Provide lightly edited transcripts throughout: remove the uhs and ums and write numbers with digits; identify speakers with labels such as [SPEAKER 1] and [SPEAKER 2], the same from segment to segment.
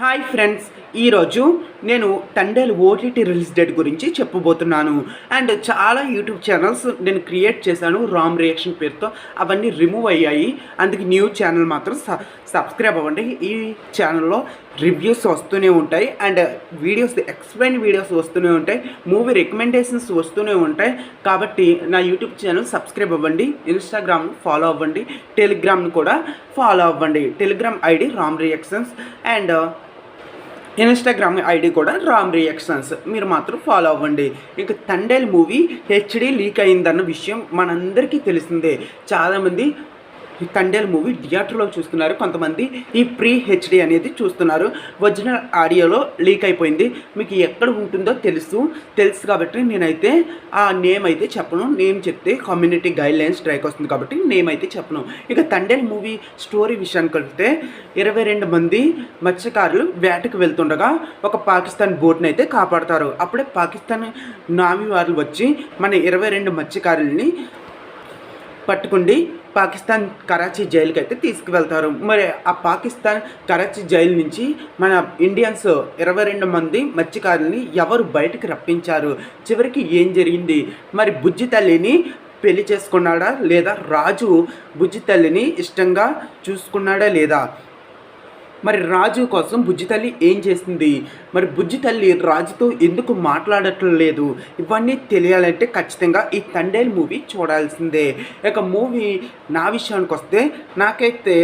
[SPEAKER 1] Hi friends, ఈరోజు నేను Thandel OTT release date గురించి చెప్పబోతున్నాను. అండ్ చాలా యూట్యూబ్ ఛానల్స్ నేను క్రియేట్ చేశాను రామ్ రియాక్షన్ పేరుతో. అవన్నీ రిమూవ్ అయ్యాయి. అందుకే న్యూ ఛానల్ మాత్రం సబ్స్క్రైబ్ అవ్వండి. ఈ ఛానల్లో రివ్యూస్ వస్తూనే ఉంటాయి అండ్ వీడియోస్ ఎక్స్ప్లెయిన్ వీడియోస్ వస్తూనే ఉంటాయి, మూవీ రికమెండేషన్స్ వస్తూనే ఉంటాయి. కాబట్టి నా యూట్యూబ్ ఛానల్ సబ్స్క్రైబ్ అవ్వండి, ఇన్స్టాగ్రామ్ ఫాలో అవ్వండి, టెలిగ్రామ్ని కూడా ఫాలో అవ్వండి. Telegram ID Ram reactions and Instagram ID కూడా రామ్ రియాక్షన్స్. మీరు మాత్రం ఫాలో అవ్వండి. ఇక తండేల్ మూవీ హెచ్డి లీక్ అయిందన్న విషయం మనందరికీ తెలిసిందే. చాలామంది ఈ తండేల్ మూవీ థియేటర్లో చూస్తున్నారు, కొంతమంది ఈ ప్రీ హెచ్డి అనేది చూస్తున్నారు. ఒరిజినల్ ఆడియోలో లీక్ అయిపోయింది. మీకు ఎక్కడ ఉంటుందో తెలుసు కాబట్టి నేనైతే ఆ నేమ్ అయితే చెప్పను. నేమ్ చెప్తే కమ్యూనిటీ గైడ్ లైన్స్ స్ట్రైక్ వస్తుంది కాబట్టి నేమ్ అయితే చెప్పను. ఇక తండేల్ మూవీ స్టోరీ విషయానికి వెళ్తే 22 మంది మత్స్యకారులు వేటకు వెళ్తుండగా ఒక పాకిస్తాన్ బోట్ని అయితే కాపాడతారు. అప్పుడే పాకిస్తాన్ నావీ వారు వచ్చి మన 22 మత్స్యకారుల్ని పట్టుకుండి పాకిస్తాన్ కరాచీ జైలుకి అయితే తీసుకువెళ్తారు. మరి ఆ పాకిస్తాన్ కరాచీ జైలు నుంచి మన ఇండియన్స్ 22 మంది మత్స్యకారుల్ని ఎవరు బయటకు రప్పించారు, చివరికి ఏం జరిగింది, మరి బుజ్జి తల్లిని పెళ్లి చేసుకున్నాడా లేదా, రాజు బుజ్జి తల్లిని ఇష్టంగా చూసుకున్నాడా లేదా, మరి రాజు కోసం బుజ్జి తల్లి ఏం చేసింది, మరి బుజ్జి తల్లి రాజుతో ఎందుకు మాట్లాడటం లేదు, ఇవన్నీ తెలియాలంటే ఖచ్చితంగా ఈ తండేల్ మూవీ చూడాల్సిందే. ఇక మూవీ నా విషయానికి వస్తే నాకైతే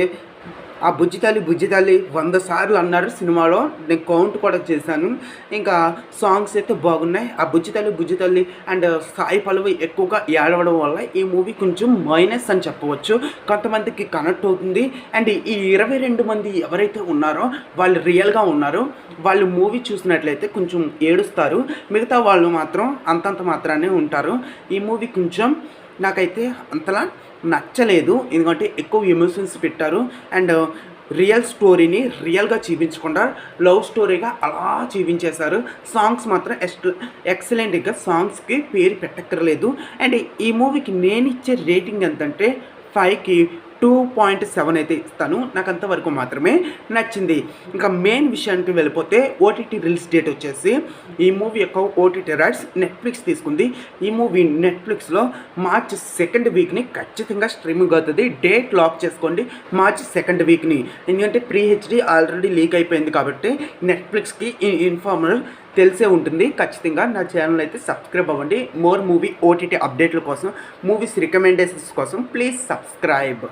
[SPEAKER 1] ఆ బుజ్జి తల్లి 100 సార్లు అన్నారు సినిమాలో. నేను కౌంట్ కూడా చేశాను. ఇంకా సాంగ్స్ అయితే బాగున్నాయి. ఆ బుజ్జి తల్లి అండ్ సాయి పల్లవి ఎక్కువగా ఏడవడం వల్ల ఈ మూవీ కొంచెం మైనస్ అని చెప్పవచ్చు. కొంతమందికి కనెక్ట్ అవుతుంది. అండ్ ఈ 22 మంది ఎవరైతే ఉన్నారో వాళ్ళు రియల్గా ఉన్నారు. వాళ్ళు మూవీ చూసినట్లయితే కొంచెం ఏడుస్తారు, మిగతా వాళ్ళు మాత్రం అంతంత మాత్రానే ఉంటారు. ఈ మూవీ కొంచెం నాకైతే అంతలా నచ్చలేదు, ఎందుకంటే ఎక్కువ ఎమోషన్స్ పెట్టారు అండ్ రియల్ స్టోరీని రియల్గా చూపించకుండా లవ్ స్టోరీగా అలా చూపించేశారు. సాంగ్స్ మాత్రం ఎక్సలెంట్గా, సాంగ్స్కి పేరు పెట్టక్కర్లేదు. అండ్ ఈ మూవీకి నేను ఇచ్చే రేటింగ్ ఎంతంటే 5కి 2.7 అయితే ఇస్తాను. నాకు అంతవరకు మాత్రమే నచ్చింది. ఇంకా మెయిన్ విషయానికి వెళ్ళిపోతే ఓటీటీ రిలీజ్ డేట్ వచ్చేసి ఈ మూవీ యొక్క ఓటీటీ రైట్స్ నెట్ఫ్లిక్స్ తీసుకుంది. ఈ మూవీ నెట్ఫ్లిక్స్లో మార్చ్ 2nd వీక్ని ఖచ్చితంగా స్ట్రీమింగ్ అవుతుంది. డేట్ లాక్ చేసుకోండి, మార్చ్ 2nd వీక్ని. ఎందుకంటే ప్రీ హెచ్డి ఆల్రెడీ లీక్ అయిపోయింది కాబట్టి నెట్ఫ్లిక్స్కి ఇన్ఫార్మర్ తెలిసే ఉంటుంది. ఖచ్చితంగా నా ఛానల్ అయితే సబ్స్క్రైబ్ అవ్వండి. మోర్ మూవీ ఓటీటీ అప్డేట్ల కోసం, మూవీస్ రికమెండేషన్స్ కోసం ప్లీజ్ సబ్స్క్రైబ్.